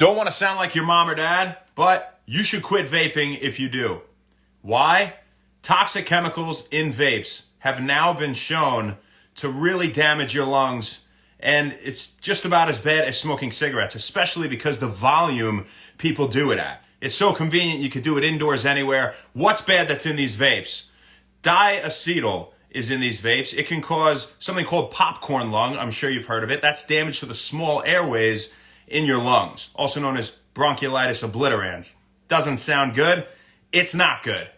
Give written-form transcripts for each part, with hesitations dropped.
Don't want to sound like your mom or dad, but you should quit vaping if you do. Why? Toxic chemicals in vapes have now been shown to really damage your lungs, and it's just about as bad as smoking cigarettes, especially because the volume people do it at. It's so convenient, you could do it indoors anywhere. What's bad that's in these vapes? Diacetyl is in these vapes. It can cause something called popcorn lung. I'm sure you've heard of it. That's damage to the small airways in your lungs, also known as bronchiolitis obliterans. Doesn't sound good. It's not good.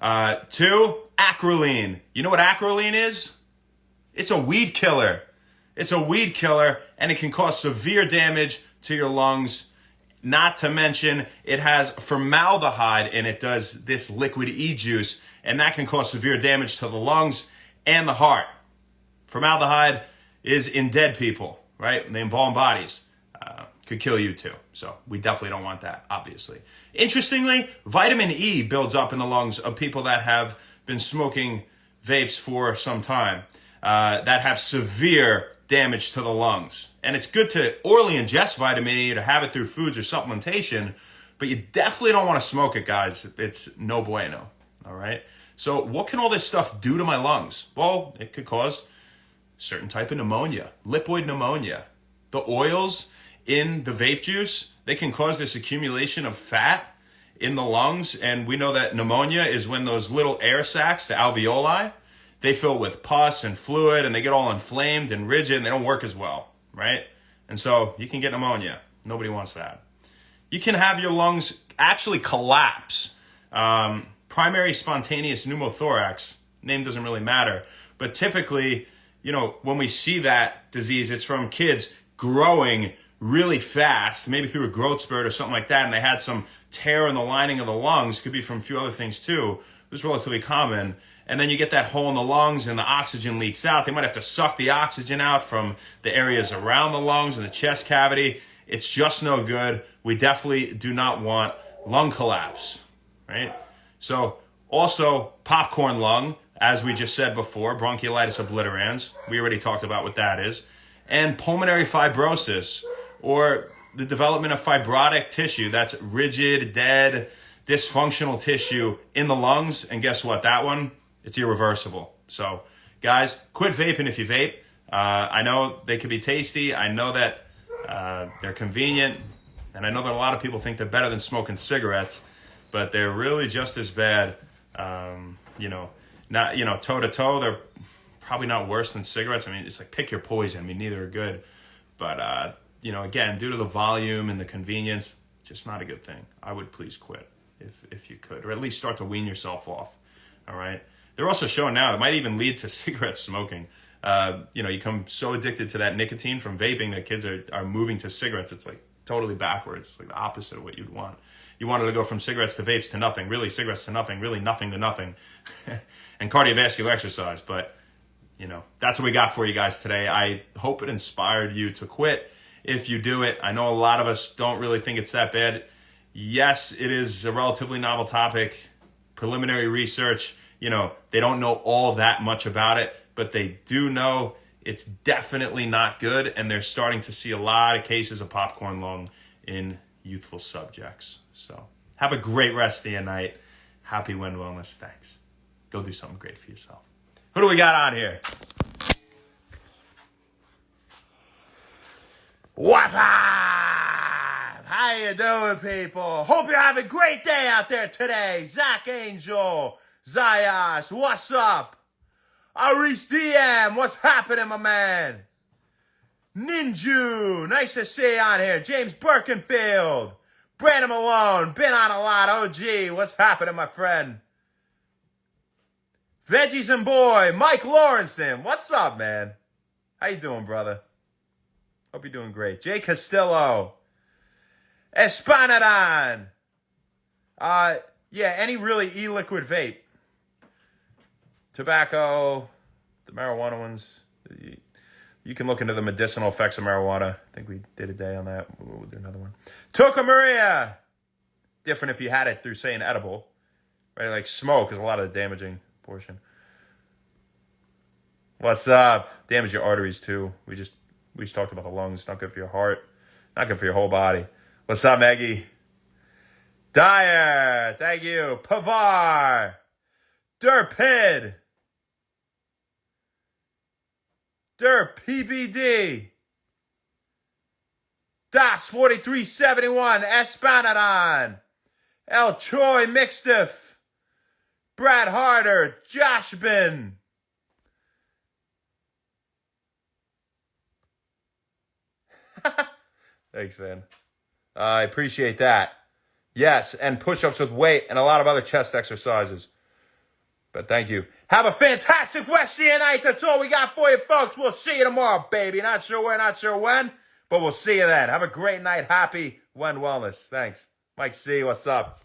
2, acrolein. You know what acrolein is? It's a weed killer. It's a weed killer, and it can cause severe damage to your lungs. Not to mention, it has formaldehyde in it, does this liquid e-juice, and that can cause severe damage to the lungs and the heart. Formaldehyde is in dead people, right? They embalm bodies. Could kill you too. So we definitely don't want that, obviously. Interestingly, vitamin E builds up in the lungs of people that have been smoking vapes for some time, that have severe damage to the lungs. And it's good to orally ingest vitamin E, to have it through foods or supplementation, but you definitely don't want to smoke it, guys. It's no bueno, all right? So what can all this stuff do to my lungs? Well, it could cause certain type of pneumonia, lipoid pneumonia. The oils in the vape juice, they can cause this accumulation of fat in the lungs, and we know that pneumonia is when those little air sacs, the alveoli, they fill with pus and fluid, and they get all inflamed and rigid, and they don't work as well, right? And so you can get pneumonia. Nobody wants that. You can have your lungs actually collapse. Primary spontaneous pneumothorax, name doesn't really matter, but typically, when we see that disease, it's from kids growing really fast, maybe through a growth spurt or something like that, and they had some tear in the lining of the lungs. Could be from a few other things too. It's relatively common. And then you get that hole in the lungs and the oxygen leaks out. They might have to suck the oxygen out from the areas around the lungs and the chest cavity. It's just no good. We definitely do not want lung collapse, right? So also popcorn lung, as we just said before, bronchiolitis obliterans. We already talked about what that is. And pulmonary fibrosis, or the development of fibrotic tissue. That's rigid, dead, dysfunctional tissue in the lungs. And guess what? That one, it's irreversible. So, guys, quit vaping if you vape. I know they can be tasty. I know that they're convenient. And I know that a lot of people think they're better than smoking cigarettes. But they're really just as bad. Not toe-to-toe, they're probably not worse than cigarettes. I mean, it's like pick your poison. I mean, neither are good. But, again, due to the volume and the convenience, just not a good thing. I would please quit if you could, or at least start to wean yourself off, all right? They're also showing now it might even lead to cigarette smoking. You become so addicted to that nicotine from vaping that kids are moving to cigarettes. It's like totally backwards. It's like the opposite of what you'd want. You wanted to go from cigarettes to vapes to nothing, really cigarettes to nothing, really nothing to nothing, and cardiovascular exercise. But, that's what we got for you guys today. I hope it inspired you to quit. If you do it, I know a lot of us don't really think it's that bad. Yes, it is a relatively novel topic. Preliminary research, they don't know all that much about it, but they do know it's definitely not good, and they're starting to see a lot of cases of popcorn lung in youthful subjects. So have a great rest of your night. Happy When Wellness. Thanks. Go do something great for yourself. Who do we got on here? What's up? How you doing, people? Hope you're having a great day out there today. Zach Angel, Zayas, what's up? Aris DM, what's happening, my man? Ninju, nice to see you on here. James Birkenfield, Brandon Malone, been on a lot. OG, what's happening, my friend? Veggies and Boy, Mike Lawrenson, what's up, man? How you doing, brother? Hope you're doing great. Jay Castillo, Espanadon. Any really e-liquid vape. Tobacco, the marijuana ones. You can look into the medicinal effects of marijuana. I think we did a day on that. We'll do another one. Toca Maria. Different if you had it through, say, an edible. Right? Like smoke is a lot of the damaging portion. What's up? Damage your arteries, too. We just talked about the lungs. Not good for your heart. Not good for your whole body. What's up, Maggie? Dyer, thank you. Pavar. Derpid. Derp PBD. Das 4371. Espanadon. El Troy Mixtiff. Brad Harder. Josh Bin. Thanks, man. I appreciate that. Yes, and push-ups with weight and a lot of other chest exercises. But thank you. Have a fantastic rest of your night. That's all we got for you, folks. We'll see you tomorrow, baby. Not sure where, not sure when, but we'll see you then. Have a great night. Happy When Wellness. Thanks. Mike C, what's up?